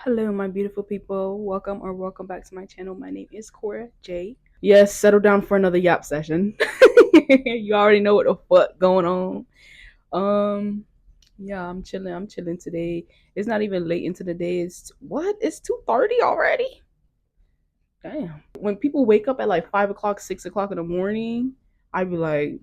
Hello, my beautiful people. Welcome back to my channel. My name is Cora J. Yes, settle down for another yap session. You already know what the fuck going on. Um, yeah, I'm chilling. I'm chilling today. It's not even late into the day. It's what? It's 2:30 already. Damn. When people wake up at like 5 o'clock, 6 o'clock in the morning, I be like,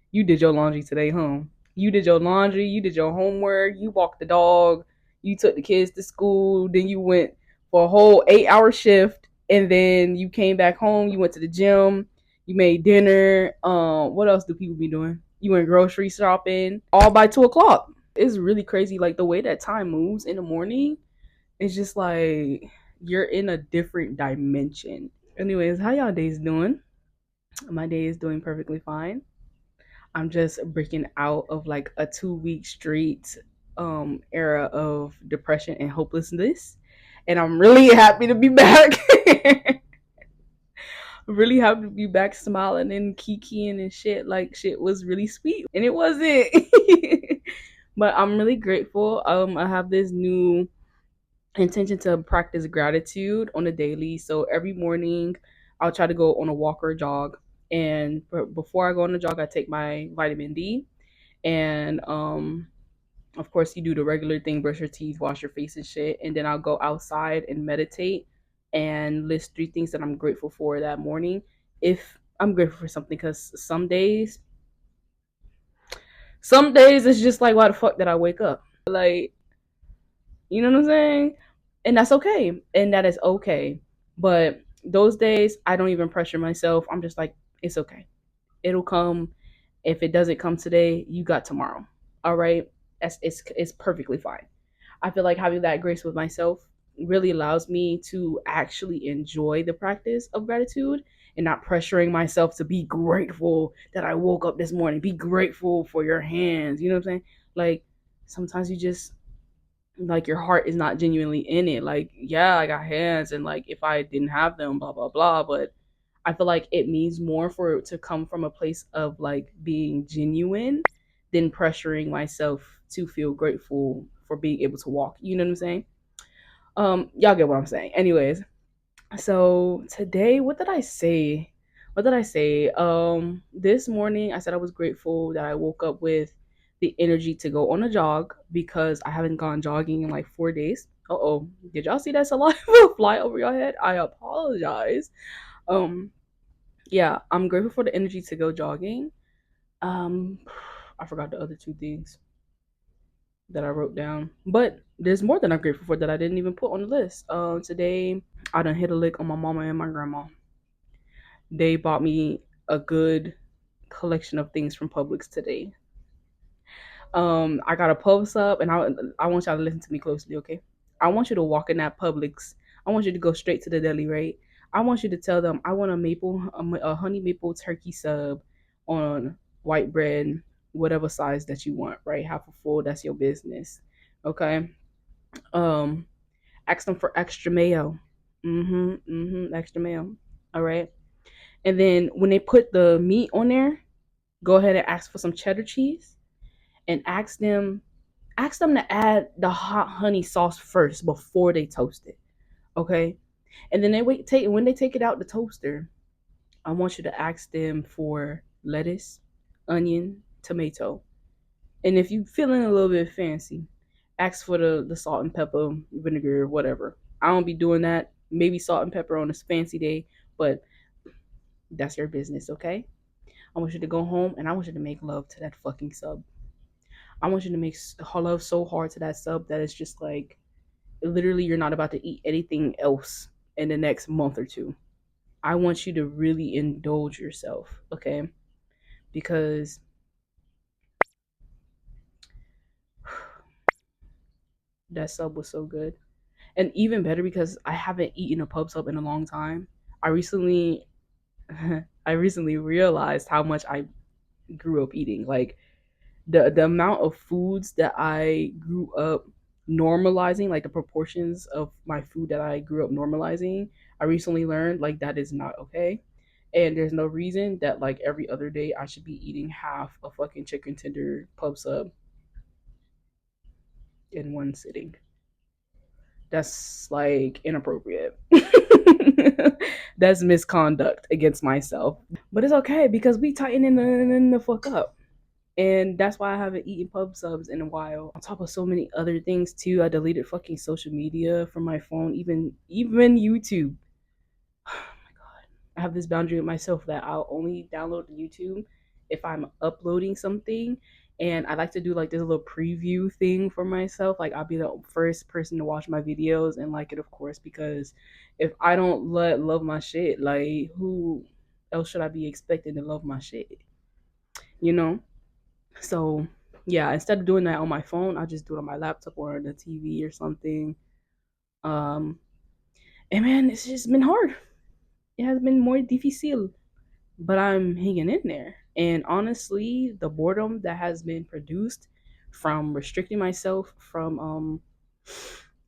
"You did your laundry today, huh? You did your laundry. You did your homework. You walked the dog. You took the kids to school. Then you went for a whole 8 hour shift, and then you came back home. You went to the gym. You made dinner. What else do people be doing? You went grocery shopping all by 2 o'clock. It's really crazy. Like the way that time moves in the morning, it's just like you're in a different dimension. Anyways, how y'all days doing? My day is doing perfectly fine. I'm just breaking out of like a 2 week straight era of depression and hopelessness. And I'm really happy to be back. Really happy to be back smiling and kikiing and shit. Like shit was really sweet. And it wasn't. But I'm really grateful. I have this new intention to practice gratitude on a daily. So every morning I'll try to go on a walk or a jog. And before I go on a jog, I take my vitamin D, and of course you do the regular thing, brush your teeth, wash your face and shit, and then I'll go outside and meditate and list 3 things that I'm grateful for that morning, if I'm grateful for something, because some days it's just like, why the fuck did I wake up, like, you know what I'm saying? And that's okay, and that is okay. But those days I don't even pressure myself. I'm just like, it's okay, it'll come. If it doesn't come today, you got tomorrow. All right? It's perfectly fine. I feel like having that grace with myself really allows me to actually enjoy the practice of gratitude and not pressuring myself to be grateful that I woke up this morning. Be grateful for your hands. You know what I'm saying? Like sometimes you just, like, your heart is not genuinely in it. Like, yeah, I got hands, and like if I didn't have them, blah blah blah. But I feel like it means more for it to come from a place of like being genuine than pressuring myself to feel grateful for being able to walk. You know what I'm saying? Y'all get what I'm saying. Anyways, so today, what did I say? What did I say? This morning I said I was grateful that I woke up with the energy to go on a jog because I haven't gone jogging in like 4 days. Oh, did y'all see that saliva fly over your head? I apologize. Um, yeah, I'm grateful for the energy to go jogging. Um, I forgot the other 2 things that I wrote down, but there's more that I'm grateful for that I didn't even put on the list. Today I done hit a lick on my mama and my grandma. They bought me a good collection of things from Publix today. I got a Publix up, and I want y'all to listen to me closely, okay? I want you to walk in that Publix. I want you to go straight to the deli, right? I want you to tell them I want a honey maple turkey sub on white bread, whatever size that you want, right? Half a full, that's your business, okay? Um, Ask them for extra mayo. Extra mayo. All right. And then when they put the meat on there, go ahead and ask for some cheddar cheese, and ask them to add the hot honey sauce first before they toast it. Okay? And then when they take it out the toaster, I want you to ask them for lettuce, onion, tomato. And if you're feeling a little bit fancy, ask for the salt and pepper, vinegar, whatever. I don't be doing that. Maybe salt and pepper on a fancy day, but that's your business, okay? I want you to go home and I want you to make love to that fucking sub. I want you to make love so hard to that sub that it's just like literally you're not about to eat anything else in the next month or two. I want you to really indulge yourself, okay? Because that sub was so good. And even better because I haven't eaten a pub sub in a long time. I recently I recently realized how much I grew up eating. Like the amount of foods that I grew up normalizing, like the proportions of my food that I grew up normalizing, I recently learned like that is not okay. And there's no reason that like every other day I should be eating half a fucking chicken tender pub sub in one sitting. That's like inappropriate. That's misconduct against myself. But it's okay because we tighten in the fuck up. And that's why I haven't eaten pub subs in a while. On top of so many other things too, I deleted fucking social media from my phone, even YouTube. I have this boundary with myself that I'll only download YouTube if I'm uploading something. And I like to do like this little preview thing for myself. Like I'll be the first person to watch my videos and like it, of course, because if I don't love my shit, like who else should I be expecting to love my shit? You know? So yeah, instead of doing that on my phone, I just do it on my laptop or the TV or something. Um, and man, it's just been hard. It has been more difficile, but I'm hanging in there. And honestly, the boredom that has been produced from restricting myself from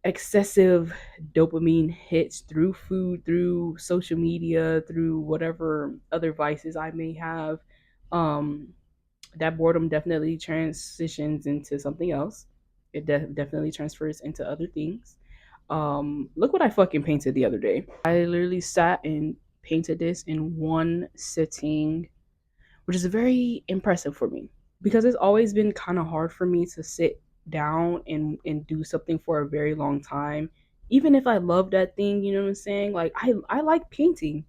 excessive dopamine hits through food, through social media, through whatever other vices I may have, um, that boredom definitely transitions into something else. It definitely transfers into other things. Look what I fucking painted the other day. I literally sat and painted this in one sitting, which is very impressive for me because it's always been kind of hard for me to sit down and do something for a very long time. Even if I love that thing, you know what I'm saying? Like I like painting.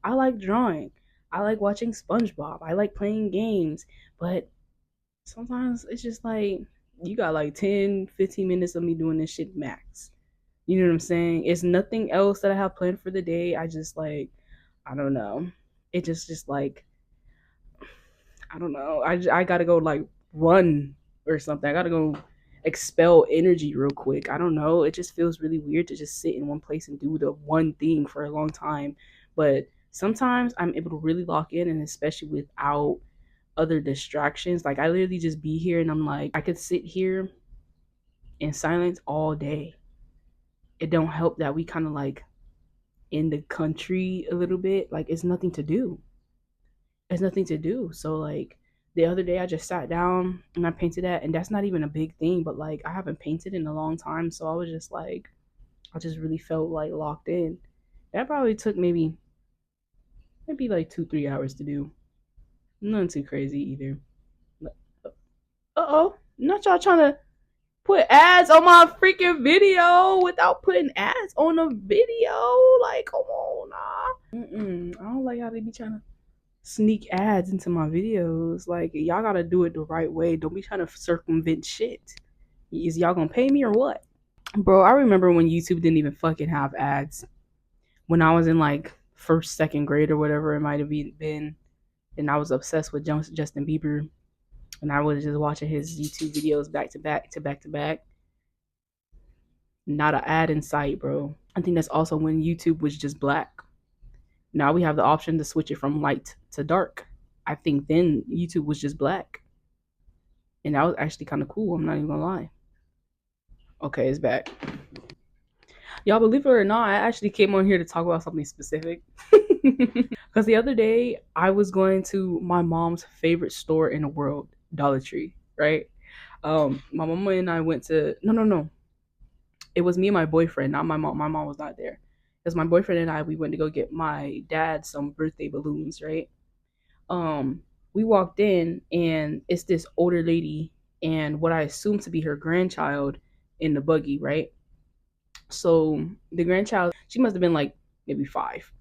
I like drawing. I like watching SpongeBob. I like playing games. But sometimes it's just like you got like 10, 15 minutes of me doing this shit max. You know what I'm saying? It's nothing else that I have planned for the day. I just like I don't know. It just like I don't know. I gotta go like run or something. I gotta go expel energy real quick. I don't know. It just feels really weird to just sit in one place and do the one thing for a long time. But sometimes I'm able to really lock in, and especially without other distractions. Like I literally just be here, and I'm like, I could sit here in silence all day. It don't help that we kind of like in the country a little bit. Like it's nothing to do. It's nothing to do. So like the other day I just sat down and I painted that, and that's not even a big thing, but like I haven't painted in a long time, so I was just like I just really felt like locked in. That probably took maybe like 2-3 hours to do. Nothing too crazy either. Uh oh, not y'all trying to put ads on my freaking video without putting ads on the video. Like, come on, nah. I don't like how they be trying to sneak ads into my videos. Like, y'all gotta do it the right way. Don't be trying to circumvent shit. Is y'all gonna pay me or what? Bro, I remember when YouTube didn't even fucking have ads. When I was in like first, second grade or whatever it might have been, and I was obsessed with Justin Bieber, and I was just watching his YouTube videos back to back to back to back. Not an ad in sight, bro. I think that's also when YouTube was just black. Now we have the option to switch it from light to dark. I think then YouTube was just black. And that was actually kind of cool. I'm not even gonna lie. Okay, it's back. Y'all, believe it or not, I actually came on here to talk about something specific. Because the other day, I was going to my mom's favorite store in the world, Dollar Tree, right? My mama and I went to, no. It was me and my boyfriend, not my mom. My mom was not there. It was my boyfriend and I. We went to go get my dad some birthday balloons, right? Um, we walked in and it's this older lady and what I assume to be her grandchild in the buggy, right? So the grandchild, she must have been like maybe 5.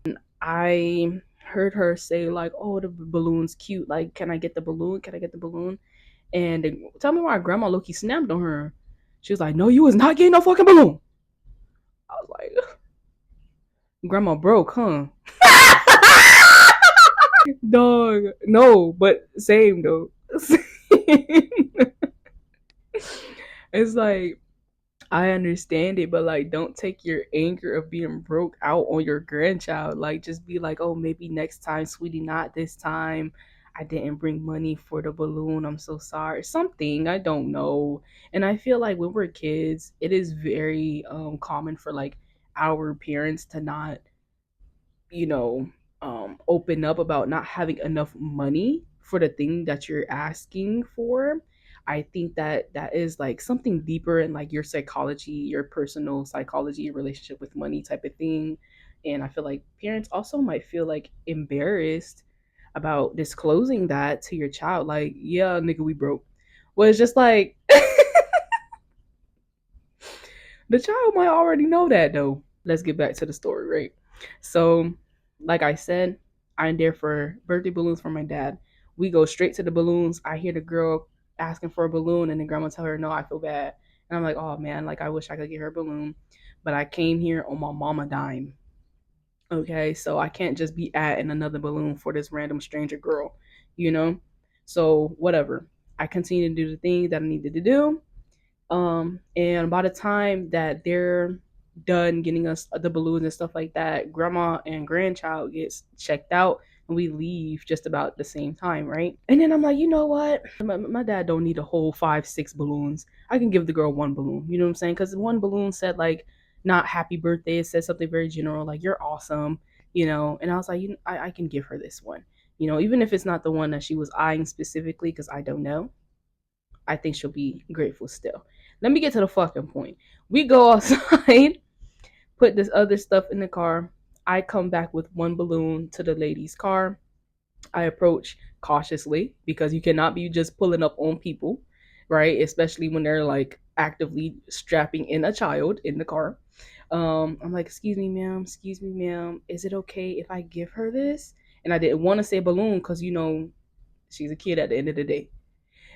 I heard her say like, "Oh, the balloon's cute. Like, can I get the balloon? Can I get the balloon?" And tell me why grandma Loki snapped on her. She was like, "No, you was not getting no fucking balloon." I was like, "Grandma broke, huh?" Dog, no, but same though. It's like I understand it, but like don't take your anger of being broke out on your grandchild. Like just be like, oh, maybe next time, sweetie, not this time. I didn't bring money for the balloon. I'm so sorry. Something I don't know. And I feel like when we're kids, it is very common for like our parents to not, you know, open up about not having enough money for the thing that you're asking for. I think that that is like something deeper in like your psychology, your personal psychology, your relationship with money type of thing. And I feel like parents also might feel like embarrassed about disclosing that to your child. Like, yeah, nigga, we broke. Well, it's just like the child might already know that though. Let's get back to the story, right? So, like I said, I'm there for birthday balloons for my dad. We go straight to the balloons. I hear the girl asking for a balloon, and the grandma tell her, "No, I feel bad." And I'm like, "Oh man, like I wish I could get her a balloon, but I came here on my mama dime. Okay, so I can't just be adding another balloon for this random stranger girl, you know." So whatever. I continue to do the thing that I needed to do. And by the time that they're done getting us the balloons and stuff like that, grandma and grandchild gets checked out and we leave just about the same time, right? And then I'm like, you know what? My dad don't need a whole five, six balloons. I can give the girl one balloon. You know what I'm saying? Because one balloon said like not happy birthday. It said something very general, like you're awesome, you know. And I was like, I can give her this one. You know, even if it's not the one that she was eyeing specifically, because I don't know. I think she'll be grateful still. Let me get to the fucking point. We go outside, put this other stuff in the car. I come back with one balloon to the lady's car. I approach cautiously because you cannot be just pulling up on people, right? Especially when they're like actively strapping in a child in the car. I'm like, excuse me, ma'am, is it okay if I give her this? And I didn't want to say balloon because, you know, she's a kid at the end of the day.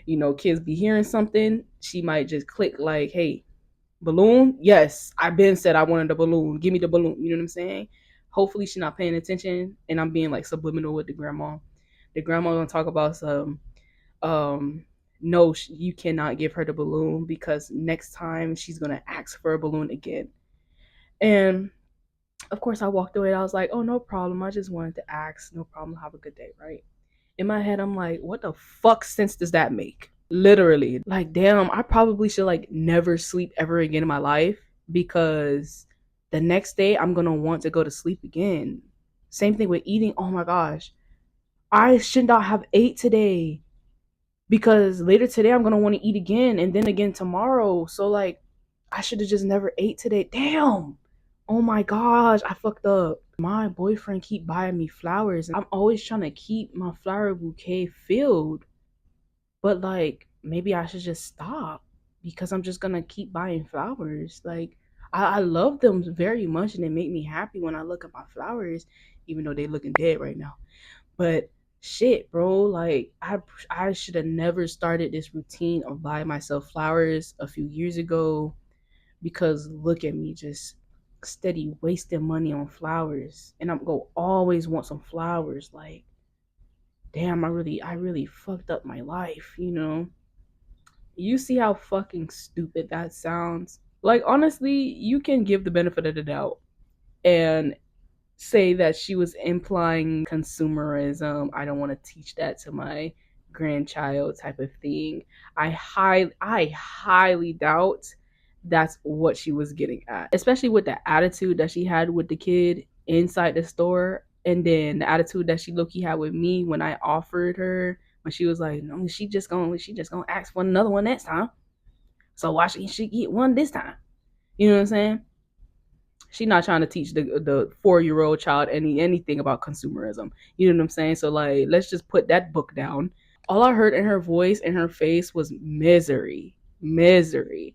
You know, kids be hearing something, she might just click like, hey, balloon? Yes, I've been said I wanted a balloon. Give me the balloon. You know what I'm saying? Hopefully she's not paying attention and I'm being like subliminal with the grandma. The grandma gonna talk about some um no, you cannot give her the balloon because next time she's gonna ask for a balloon again. And of course I walked away. I was like, oh, no problem. I just wanted to ask. No problem. Have a good day, right? In my head, I'm like, what the fuck sense does that make? Literally. Like, damn, I probably should like never sleep ever again in my life because the next day I'm gonna want to go to sleep again. Same thing with eating. Oh my gosh. I should not have ate today because later today I'm gonna want to eat again and then again tomorrow. So like I should have just never ate today. Damn. Oh my gosh, I fucked up. My boyfriend keep buying me flowers. I'm always trying to keep my flower bouquet filled. But like maybe I should just stop because I'm just gonna keep buying flowers. Like I love them very much and they make me happy when I look at my flowers, even though they looking dead right now. But shit, bro, like I should have never started this routine of buying myself flowers a few years ago because look at me just steady wasting money on flowers and I'm gonna always want some flowers. Like damn, I really fucked up my life, you know. You see how fucking stupid that sounds? Like honestly, you can give the benefit of the doubt and say that she was implying consumerism. I don't want to teach that to my grandchild type of thing. I highly doubt that's what she was getting at. Especially with the attitude that she had with the kid inside the store and then the attitude that she low-key had with me when I offered her when she was like, no, she just gonna ask for another one next time. So why should she get one this time? You know what I'm saying? She's not trying to teach the 4-year-old child anything about consumerism. You know what I'm saying? So like, let's just put that book down. All I heard in her voice and her face was misery, misery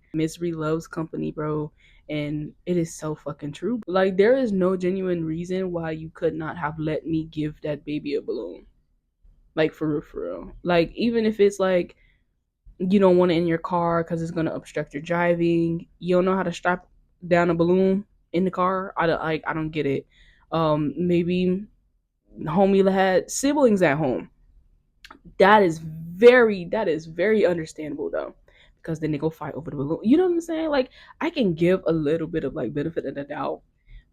loves company, bro. And it is so fucking true. Like there is no genuine reason why you could not have let me give that baby a balloon. Like for real, for real. Like even if it's like you don't want it in your car because it's gonna obstruct your driving. You don't know how to strap down a balloon in the car. I don't get it. Maybe homie had siblings at home. That is very understandable though, because then they go fight over the balloon. You know what I'm saying? Like I can give a little bit of like benefit of the doubt,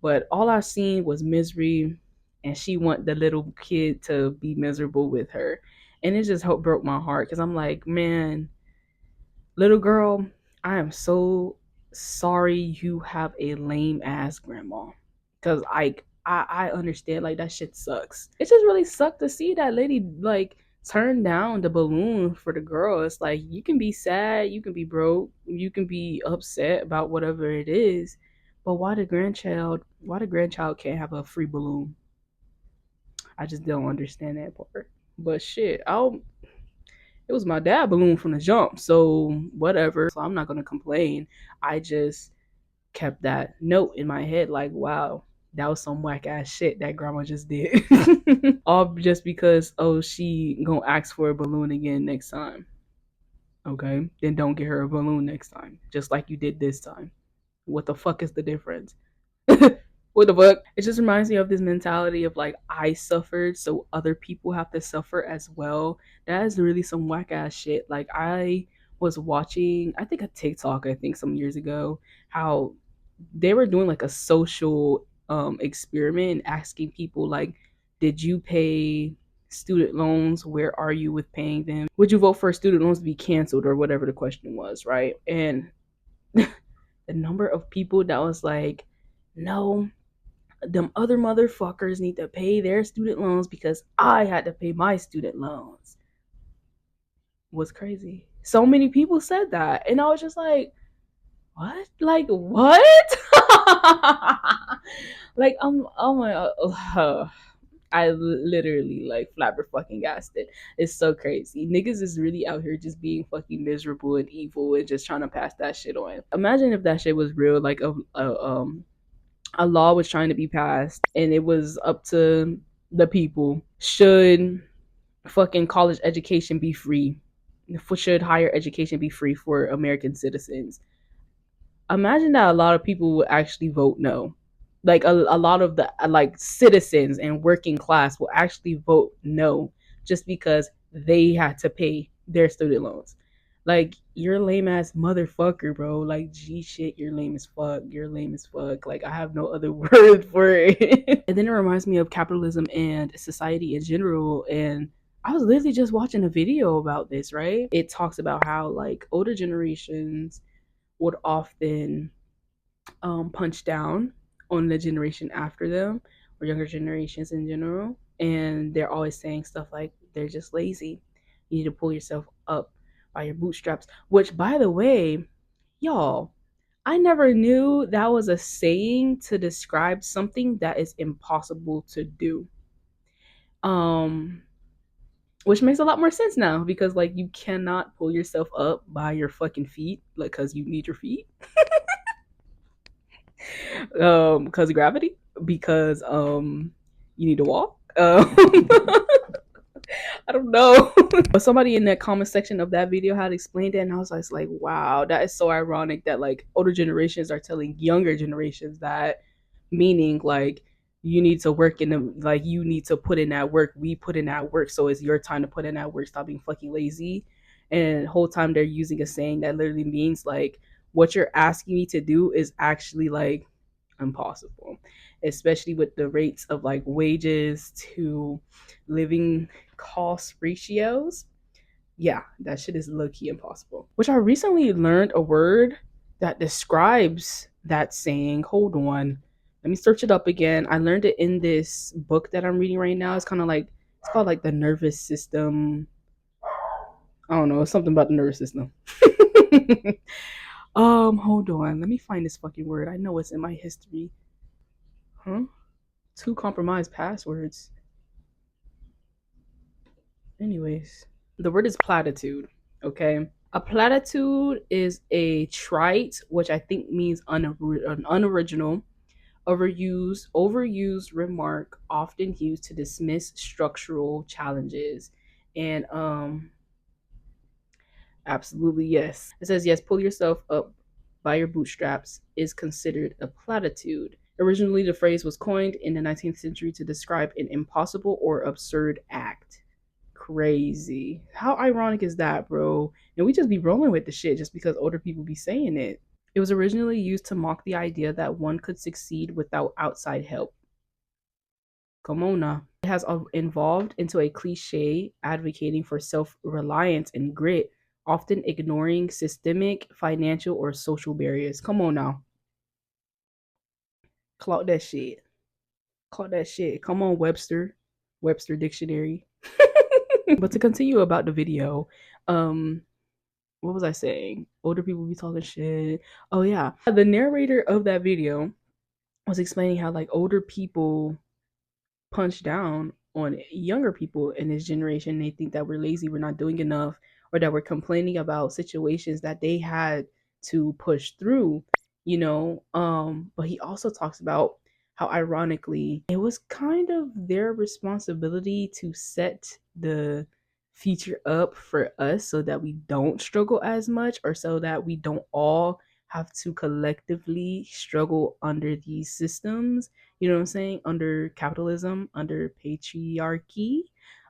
but all I seen was misery, and she want the little kid to be miserable with her, and it just broke my heart because I'm like, man, little girl, I am so sorry you have a lame ass grandma. Cause I understand like that shit sucks. It just really sucked to see that lady like turn down the balloon for the girl. It's like you can be sad, you can be broke, you can be upset about whatever it is, but why the grandchild can't have a free balloon? I just don't understand that part. But shit, I'll it was my dad balloon from the jump, so whatever. So I'm not gonna complain. I just kept that note in my head, like, wow, that was some whack ass shit that grandma just did. All just because, oh, she gonna ask for a balloon again next time. Okay, then don't get her a balloon next time, just like you did this time. What the fuck is the difference? What the fuck? It just reminds me of this mentality of like, I suffered, so other people have to suffer as well. That is really some whack ass shit. Like, I was watching, I think a TikTok, I think some years ago, how they were doing like a social experiment, asking people like, did you pay student loans? Where are you with paying them? Would you vote for student loans to be canceled, or whatever the question was, right? And the number of people that was like, no, them other motherfuckers need to pay their student loans because I had to pay my student loans, was crazy. So many people said that. And I was just like, what? Like, what? Like, oh my, I literally like flabberfucking-gasted. It's so crazy. Niggas is really out here just being fucking miserable and evil and just trying to pass that shit on. Imagine if that shit was real, like a law was trying to be passed and it was up to the people. Should fucking college education be free? Should higher education be free for American citizens? Imagine that a lot of people would actually vote no. Like a lot of the like citizens and working class will actually vote no just because they had to pay their student loans. Like, you're lame ass motherfucker, bro. Like, G shit, you're lame as fuck. You're lame as fuck. Like, I have no other word for it. And then it reminds me of capitalism and society in general. And I was literally just watching a video about this, right? It talks about how like older generations would often punch down on the generation after them, or younger generations in general. And they're always saying stuff like, they're just lazy. You need to pull yourself up by your bootstraps. Which, by the way, y'all, I never knew that was a saying to describe something that is impossible to do. Um, which makes a lot more sense now, because like you cannot pull yourself up by your fucking feet, like, because you need your feet. Because of gravity, because you need to walk. I don't know. But somebody in that comment section of that video had explained it, and I was like, wow, that is so ironic that like older generations are telling younger generations that, meaning like, you need to work in the, like, you need to put in that work. We put in that work, so it's your time to put in that work. Stop being fucking lazy. And the whole time they're using a saying that literally means like, what you're asking me to do is actually like impossible, especially with the rates of like wages to living cost ratios. Yeah, that shit is low-key impossible. Which I recently learned a word that describes that saying. Hold on, let me search it up again. I learned it in this book that I'm reading right now. It's kind of like, it's called like the nervous system. I don't know, it's something about the nervous system. Hold on, let me find this fucking word. I know it's in my history. Huh? Two compromised passwords. Anyways, the word is platitude. Okay. A platitude is a trite, which I think means an unoriginal, overused remark often used to dismiss structural challenges. And absolutely, yes. It says, yes, pull yourself up by your bootstraps is considered a platitude. Originally, the phrase was coined in the 19th century to describe an impossible or absurd act. Crazy. How ironic is that, bro? And we just be rolling with the shit just because older people be saying it. It was originally used to mock the idea that one could succeed without outside help. Come on now. It has evolved into a cliche advocating for self-reliance and grit, often ignoring systemic, financial, or social barriers. Come on now. Clock that shit. Clock that shit. Come on, Webster. Webster Dictionary. But to continue about the video, um, what was I saying? Older people be talking shit. Oh yeah, the narrator of that video was explaining how like older people punch down on younger people in this generation. They think that we're lazy, we're not doing enough, or that we're complaining about situations that they had to push through, you know. But he also talks about how ironically it was kind of their responsibility to set the future up for us so that we don't struggle as much, or so that we don't all have to collectively struggle under these systems, you know what I'm saying? Under capitalism, under patriarchy,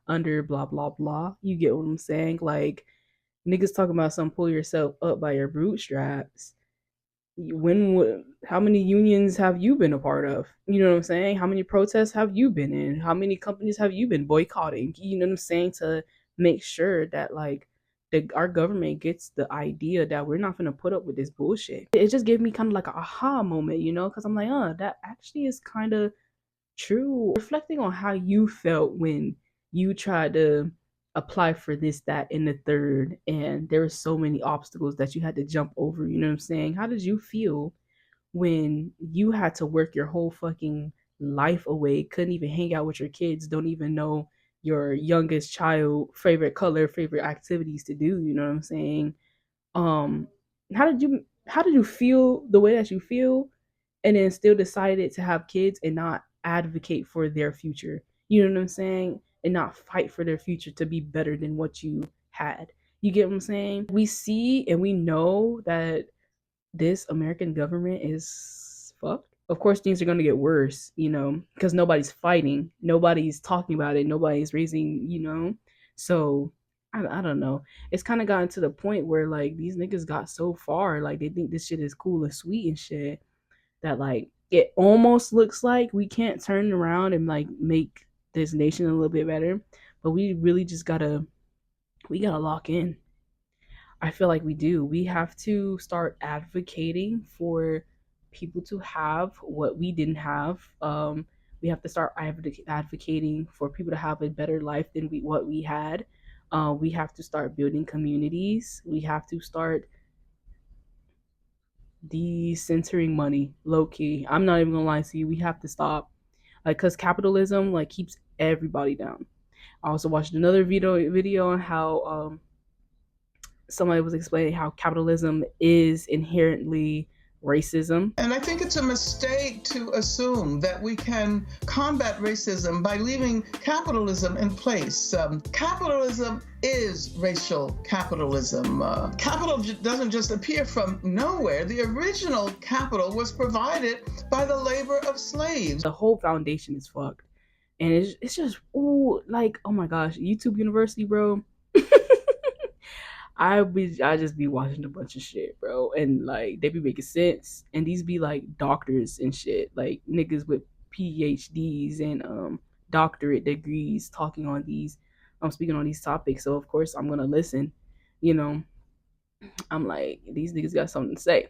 under blah blah blah. You get what I'm saying? Like niggas talking about some pull yourself up by your bootstraps. How many unions have you been a part of? You know what I'm saying? How many protests have you been in? How many companies have you been boycotting? You know what I'm saying? To make sure that like our government gets the idea that we're not gonna put up with this bullshit. It just gave me kind of like a aha moment, you know, because I'm like, that actually is kind of true. Reflecting on how you felt when you tried to apply for this, that, and the third, and there were so many obstacles that you had to jump over, you know what I'm saying? How did you feel when you had to work your whole fucking life away, couldn't even hang out with your kids, don't even know your youngest child favorite color, favorite activities to do, you know what I'm saying? Um, how did you feel the way that you feel, and then still decided to have kids and not advocate for their future? You know what I'm saying? And not fight for their future to be better than what you had. You get what I'm saying? We see and we know that this American government is fucked. Of course, things are going to get worse, you know, because nobody's fighting, nobody's talking about it, nobody's raising, you know. So I don't know. It's kind of gotten to the point where like these niggas got so far, like they think this shit is cool and sweet and shit, that like it almost looks like we can't turn around and like make this nation a little bit better. But we really just we gotta lock in. I feel like we do. We have to start advocating for people to have what we didn't have. We have to start advocating for people to have a better life than what we had. We have to start building communities. We have to start decentering money, low key. I'm not even gonna lie to you. We have to stop, like, cause capitalism like keeps everybody down. I also watched another video on how somebody was explaining how capitalism is inherently racism. And I think it's a mistake to assume that we can combat racism by leaving capitalism in place. Capitalism is racial capitalism. Capital doesn't just appear from nowhere. The original capital was provided by the labor of slaves. The whole foundation is fucked. And it's just, ooh, like, oh my gosh, YouTube University, bro. I just be watching a bunch of shit, bro, and like they be making sense, and these be like doctors and shit, like niggas with PhDs and doctorate degrees talking on these, I'm speaking on these topics. So of course I'm gonna listen, you know. I'm like, these niggas got something to say,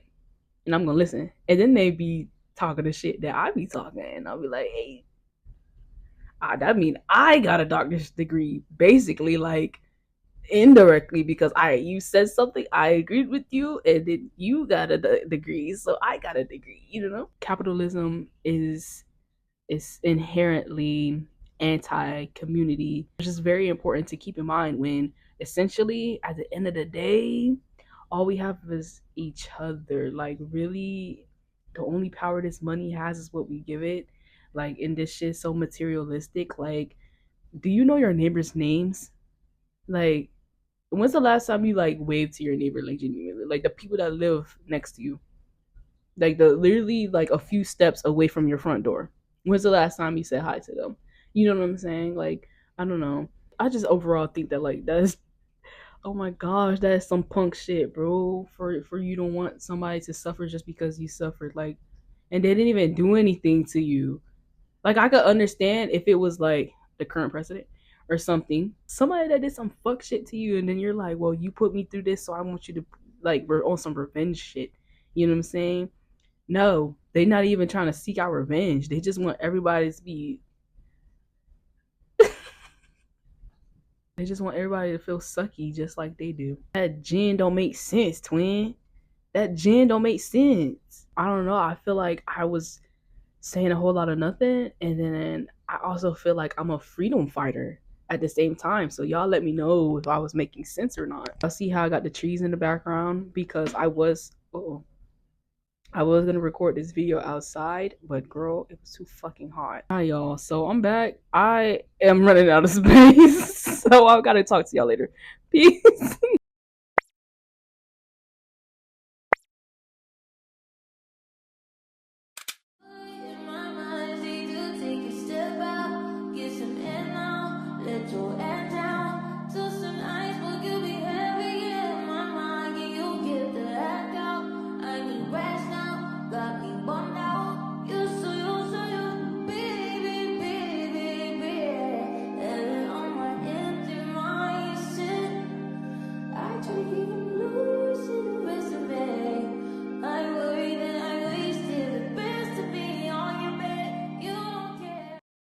and I'm gonna listen, and then they be talking the shit that I be talking, and I'll be like, hey, that mean I got a doctor's degree, basically, like indirectly, because you said something, I agreed with you, and then you got a degree, so I got a degree, you know. Capitalism is inherently anti-community, which is very important to keep in mind when essentially at the end of the day all we have is each other. Like really the only power this money has is what we give it. Like in this shit so materialistic, like do you know your neighbors' names? Like when's the last time you like waved to your neighbor, like genuinely, like the people that live next to you, like the literally like a few steps away from your front door? When's the last time you said hi to them? You know what I'm saying? Like I don't know. I just overall think that like that's, oh my gosh, that is some punk shit, bro. For you to want somebody to suffer just because you suffered, like, and they didn't even do anything to you. Like I could understand if it was like the current president or something, somebody that did some fuck shit to you, and then you're like, well, you put me through this, so I want you to, like, we're on some revenge shit. You know what I'm saying? No, they're not even trying to seek out revenge. They just want everybody to be They just want everybody to feel sucky just like they do. That gin don't make sense, twin. That gin don't make sense. I don't know. I feel like I was saying a whole lot of nothing, and then I also feel like I'm a freedom fighter at the same time. So y'all let me know if I was making sense or not. I'll see how I got the trees in the background because I was gonna record this video outside, but girl, it was too fucking hot. Hi y'all, so I'm back. I am running out of space, so I've got to talk to y'all later. Peace.